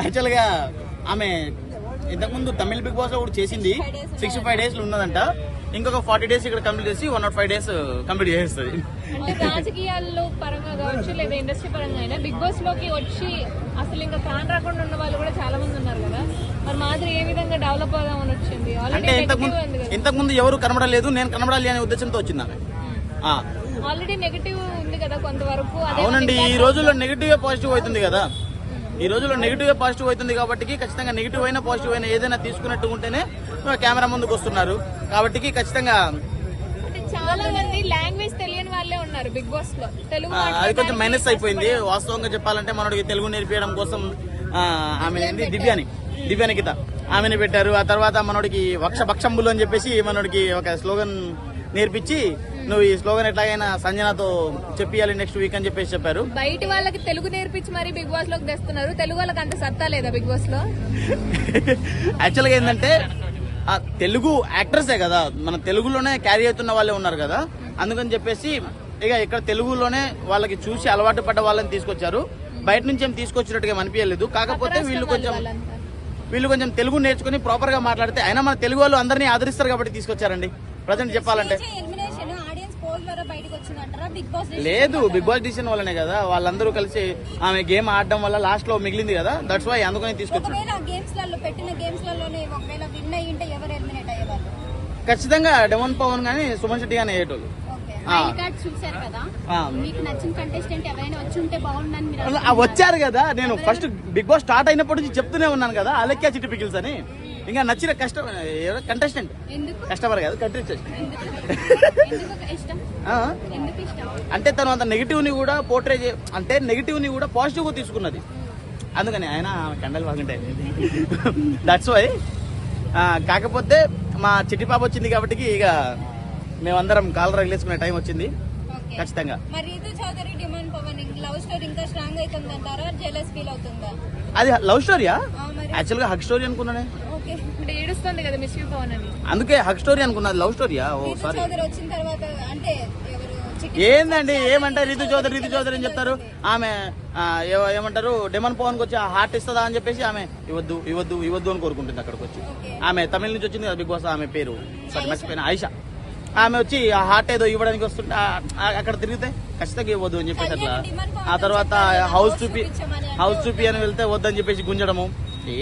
యాక్చువల్గా ఆమె ఇంతకుముందు తమిళ బిగ్ బాస్ లో కూడా చేసింది. 65 days ఉన్నదంట. ఇంకొక 40 days ఇక్కడ కంప్లీట్ చేసి 105 days కంప్లీట్ చేస్తుంది. అంటే రాజకీయాల్లో పరంగా కావచ్చు లేదా ఇండస్ట్రీ పరంగా అయినా బిగ్ బాస్ లోకి వచ్చి అసలు ఇంకా కాన్ రాకుండా ఉన్న వాళ్ళు కూడా చాలా మంది ఉన్నారు కదా. మరి మాదిరి ఏ విధంగా డెవలప్ అవుదామని వచ్చింది? అంటే ఇంతకుముందు ఎవరు కనబడలేదు, నేను కనబడాలి అనే ఉద్దేశంతో వచ్చింది ఆమె. ఆల్రెడీ నెగటివ్ ఉంది కదా కొంతవరకు. అవునండి, ఈ రోజుల్లో నెగిటివ్ పాజిటివ్ అవుతుంది కదా. ఈ రోజుల్లో నెగిటివ్ పాజిటివ్ అవుతుంది కాబట్టి ఖచ్చితంగా నెగిటివ్ అయినా పాజిటివ్ అయినా ఏదైనా తీసుకున్నట్టు ఉంటేనే కెమెరా ముందుకు వస్తున్నారు. కాబట్టి ఖచ్చితంగా చాలా మంది లాంగ్వేజ్ తెలియని వాళ్ళే ఉన్నారు బిగ్ బాస్ లో. తెలుగు అది కొంచెం మైనస్ అయిపోయింది. వాస్తవంగా చెప్పాలంటే మనకి తెలుగు నేర్పించడం కోసం ఆమె దివ్యానికిత ఆమెను పెట్టారు. ఆ తర్వాత మనోడికి వక్షభక్షంబులు అని చెప్పేసి మనోడికి ఒక స్లోగన్ నేర్పించి నువ్వు ఈ స్లోగన్ ఎట్లాగైనా సంజనాతో చెప్పియాలి నెక్స్ట్ వీక్ అని చెప్పేసి చెప్పారు. బయట వాళ్ళకి తెలుగు నేర్పించి మరి బిగ్ బాస్ లోకి తెస్తున్నారు. తెలుగు వాళ్ళకి అంత సత్తా లేదా బిగ్ బాస్ లో? యాక్చువల్గా ఏంటంటే తెలుగు యాక్టర్సే కదా, మన తెలుగులోనే క్యారీ అవుతున్న వాళ్ళే ఉన్నారు కదా. అందుకని చెప్పేసి ఇక ఇక్కడ తెలుగులోనే వాళ్ళకి చూసి అలవాటు పడ్డ వాళ్ళని తీసుకొచ్చారు. బయట నుంచి ఏం తీసుకొచ్చినట్టుగా అనిపించలేదు. కాకపోతే వీళ్ళు కొంచెం తెలుగు నేర్చుకుని ప్రాపర్ గా మాట్లాడితే, అయినా మన తెలుగు వాళ్ళు అందరినీ ఆదరిస్తారు కాబట్టి తీసుకొచ్చారండి. ప్రజెంట్ చెప్పాలంటే లేదు, బిగ్ బాస్ డిసిషన్ వల్లనే కదా. వాళ్ళందరూ కలిసి ఆమె గేమ్ ఆడడం వల్ల లాస్ట్ లో మిగిలింది కదా, దట్స్ వై అందుకని తీసుకొచ్చారు. ఖచ్చితంగా డెమన్ పవన్ గానీ సుమన్ శెట్టి గానీ అయ్యేటోళ్ళు. వచ్చారు కదా. నేను ఫస్ట్ బిగ్ బాస్ స్టార్ట్ అయినప్పటి నుంచి చెప్తూనే ఉన్నాను కదా, అలెక్యా చిట్టి పికిల్స్ అని. ఇంకా నచ్చిన కంటెస్టెంట్, కస్టమర్ కాదు కంటెస్టెంట్. అంటే తను అంత నెగిటివ్ ని కూడా పోర్ట్రే అంటే నెగిటివ్ ని కూడా పాజిటివ్ గా తీసుకున్నది. అందుకని ఆయన కండలు బాగుంటాయి. That's why. కాకపోతే మా చిట్టి పాప వచ్చింది కాబట్టి ఇక మేమందరం కాలర్ రగిలేసుకునే టైం వచ్చింది ఖచ్చితంగా. అది లవ్ స్టోరీయా? యాక్చువల్ గా హగ్ స్టోరీ అనుకున్నానే. అందుకే హగ్ స్టోరీ అనుకున్నది, లవ్ స్టోరీయా? ఓ సారీ. ఏందండి ఏమంటారు రితు చౌదరి అని చెప్తారు. ఆమె ఏమంటారు డెమన్ పవన్ కి వచ్చి హార్ట్ ఇస్తుందా అని చెప్పేసి ఆమె ఇవ్వద్దు అని కోరుకుంటుంది. అక్కడికి వచ్చి ఆమె తమిళ నుంచి వచ్చింది కదా బిగ్ బాస్, ఆమె పేరు సరే మర్చిపోయిన, ఆయిషా. ఆమె వచ్చి ఆ హార్ట్ ఏదో ఇవ్వడానికి వస్తుంటే అక్కడ తిరిగితే ఖచ్చితంగా ఇవ్వద్దు అని చెప్పేసి అట్లా. ఆ తర్వాత హౌస్ చూపి అని వెళ్తే వద్దని చెప్పేసి గుంజడము.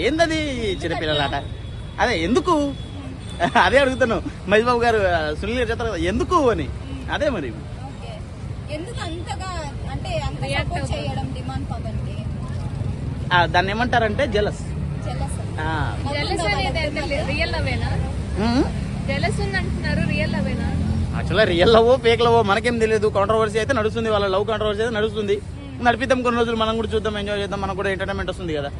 ఏందది చిన్నపిల్లలాట. అదే ఎందుకు, అదే అడుగుతాను. మహేష్ బాబు గారు సునీల్ గారు చెప్తారు కదా ఎందుకు అని. అదే మరి దాన్ని ఏమంటారంటే జెలస్. యాక్చువల్గా రియల్ లవ్ ఫేక్ లవ్ మనకేం తెలియదు. కాంట్రవర్సీ అయితే నడుస్తుంది, వాళ్ళ లవ్ కాంట్రవర్సీ అయితే నడుస్తుంది. నడిపిద్దాం కొన్ని రోజులు, మనం కూడా చూద్దాం, ఎంజాయ్ చేద్దాం, మనకు కూడా ఎంటర్టైన్మెంట్ వస్తుంది కదా.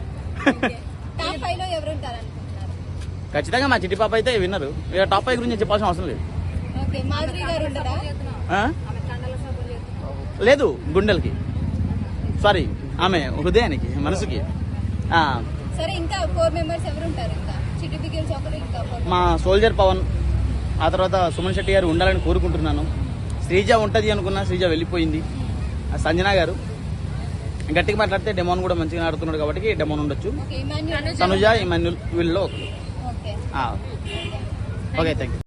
ఖచ్చితంగా మా చిట్టి పాప అయితే విన్నరు. ఇక టాప్ 5 గురించి చెప్పాల్సిన అవసరం లేదు. లేదు గుండెలకి, సారీ ఆమె హృదయానికి, మనసుకి. మా సోల్జర్ పవన్, ఆ తర్వాత సుమన్ శెట్టి గారు ఉండాలని కోరుకుంటున్నాను. శ్రీజ ఉంటది అనుకున్నా, శ్రీజ వెళ్ళిపోయింది. సంజన గారు గట్టిగా మాట్లాడితే డెమోన్ కూడా మంచిగా ఆడుతున్నాడు కాబట్టి డెమోన్ ఉండొచ్చు. తనుజ ఇమాన్యుల్ వీళ్ళలో ఓకే థ్యాంక్ యూ.